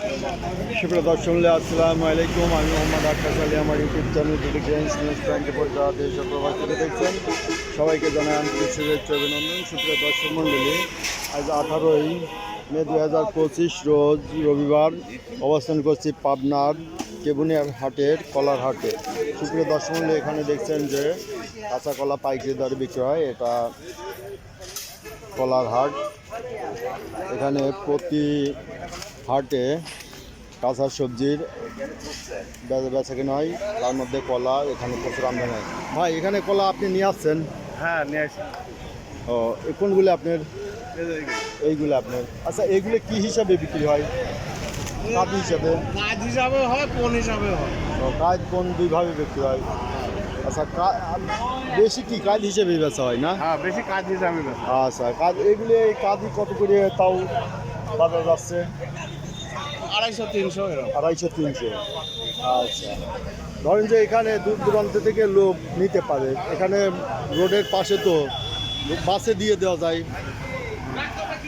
সুপ্রিয় দর্শক, আসসালামু আলাইকুম। আমি মোহাম্মদ আক্কাস আলী। আমার ইউটিউব চ্যানেল ডিলিগেন্স নিউজ 24 যারা দেশ ও প্রবাস থেকে দেখছেন সবাইকে জানাই আন্তরিক শুভেচ্ছা অভিনন্দন। সুপ্রিয় দর্শক মণ্ডলী, আজ 18ই মে 2025 রোজ রবিবার অবস্থান করছি পাবনার কেবুনিয়ার হাটের কলার হাটে। সুপ্রিয় দর্শক মণ্ডলী, এখানে দেখছেন যে কাঁচা কলা পাইকারি দরে বিক্রি হয়। এটা কলার হাট। এখানে প্রতি হাটে কাঁচা সবজির বেচা কেনা হয়, তার মধ্যে কলা এখানে প্রচুর আমদানি হয়। ভাই, এখানে কলা আপনি নিয়ে আসছেন? হ্যাঁ, নিয়ে আসি। ও, কোনগুলো আপনার? এইগুলো আপনার। আচ্ছা, এইগুলো কি হিসাবে বিক্রি হয়? কাজ হিসাবে? কাজ হিসাবে হয়, কোন হিসাবে হয়? ও, কাজ কোন দুইভাবে বিক্রি হয়। আচ্ছা, বেশি কি কাজ হিসেবে বেচা হয় না? হ্যাঁ, বেশি কাজ হিসাবে বেচা। আচ্ছা, কাজ এগুলি কাজই কত করে তাও বাজার যাচ্ছে? 250-300 এরকম। 250-300। আচ্ছা, ধরেন যে এখানে দূর দূরান্ত থেকে লোক নিতে পারে। এখানে রোডের পাশে তো বাসে দিয়ে দেওয়া যায়।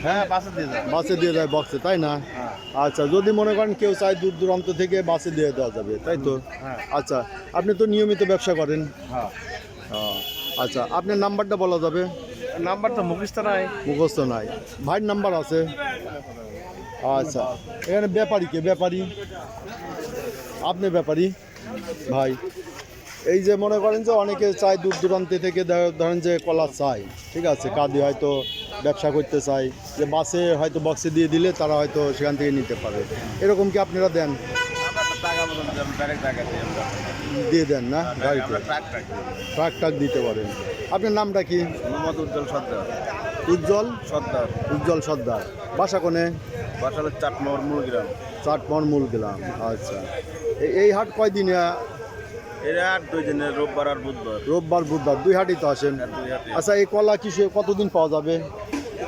হ্যাঁ, বাসে দিয়ে যায়। বাসে দিয়ে দেয় বক্সে, তাই না? আচ্ছা, যদি মনে করেন কেউ চায় দূর দূরান্ত থেকে বাসে দিয়ে দেওয়া যাবে, তাই তো? হ্যাঁ। আচ্ছা, আপনি তো নিয়মিত ব্যবসা করেন। হ্যাঁ। আচ্ছা, আপনার নাম্বারটা বলা যাবে? নাম্বার তো মুখস্থ নাই। মুখস্থ নাই। ভাইয়ের নাম্বার আছে? আচ্ছা, এখানে ব্যাপারী আপনি ব্যাপারী ভাই। এই যে মনে করেন যে অনেকে চায় দূর দূরান্ত থেকে, ধরেন যে কলা চাই, ঠিক আছে, কাঁদি হয়তো ব্যবসা করতে চাই, যে বাসে হয়তো বক্সে দিয়ে দিলে তারা হয়তো সেখান থেকে নিতে পারে। এরকম কি আপনারা দেন? দিয়ে দেন না গাড়িতে? ট্রাক দিতে পারেন। আপনার নামটা কি? মোহাম্মদ উজ্জ্বল সর্দার। উজ্জ্বল সর্দার। বাসা কোনে? বাসা হলো চাটমোহর মূলগ্রাম। চাটমোহর মূলগ্রাম। আচ্ছা, এই হাট কয়দিন? এরা 2 দিনের, রোববার আর বুধবার। রোববার বুধবার 2 হাটই তো আসেন। আচ্ছা, এই কলা কিসে কতদিন পাওয়া যাবে?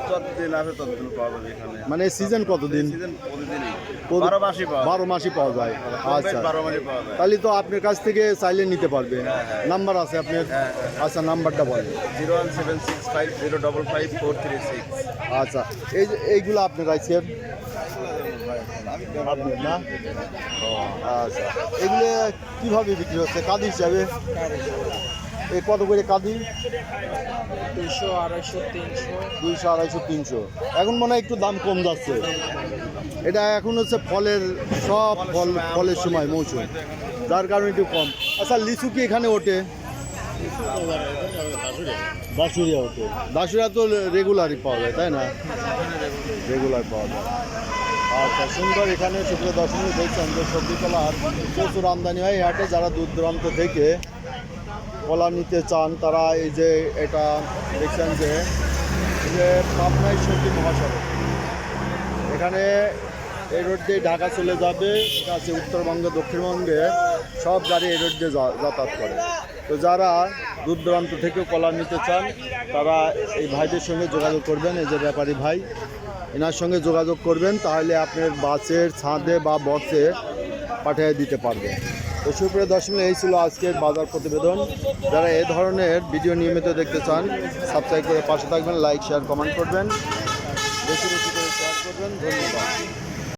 যতদিন আছে ততদিন পাওয়া যাবে এখানে। মানে সিজন কতদিন? সিজন প্রতিদিনই 12 মাসই পাওয়া যায়। 12 মাসই পাওয়া যায়। আচ্ছা, 12 মাসই পাওয়া যায়। তাহলে তো আপনার কাছ থেকে চাইলে নিতে পারবে। নাম্বার আছে আপনার? আচ্ছা, নাম্বারটা বলেন। 01765055436। আচ্ছা, এই যে এইগুলো আপনার আইসের আপনার না? আচ্ছা, এগুলো কীভাবে বিক্রি হচ্ছে কাঁদি হিসাবে? এই কত করে কাঁদি? 200, 250, 300। 200, 250, 300। এখন মনে হয় একটু দাম কম যাচ্ছে। এটা এখন হচ্ছে ফলের সময় মৌসুম, যার কারণে একটু কম। আচ্ছা, লিচু কি এখানে ওঠে? দাসুরিয়া ওঠে। দাসুরিয়া তো রেগুলারই পাওয়া যায়, তাই না? রেগুলার পাওয়া যায়। আচ্ছা, সুন্দর। এখানে সুপ্রিয় দর্শক দেখছেন যে সবজি কলার প্রচুর আমদানি হয় এই হাটে। যারা দূর দূরান্ত থেকে কলা নিতে চান তারা এই যে এটা দেখছেন যে পাবনায় সবজি মহাসড়ক। এখানে এই রোড দিয়ে ঢাকা চলে যাবে, ঠিক আছে, উত্তরবঙ্গে দক্ষিণবঙ্গে সব গাড়ি এই রোড দিয়ে যাতায়াত করে। তো যারা দূর দূরান্ত থেকে কলা নিতে চান তারা এই ভাইদের সঙ্গে যোগাযোগ করবেন। এই যে ব্যাপারী ভাই, এনার সঙ্গে যোগাযোগ করবেন, তাহলে আপনার বাসের ছাদে বা বক্সে পাঠিয়ে দিতে পারবে। তো সুপ্রিয় দর্শক, এই ছিল আজকের বাজার প্রতিবেদন। যারা এই ধরনের ভিডিও নিয়মিত দেখতে চান সাবস্ক্রাইব করে পাশে থাকবেন, লাইক শেয়ার কমেন্ট করবেন, বেশি বেশি করে শেয়ার করবেন। ধন্যবাদ।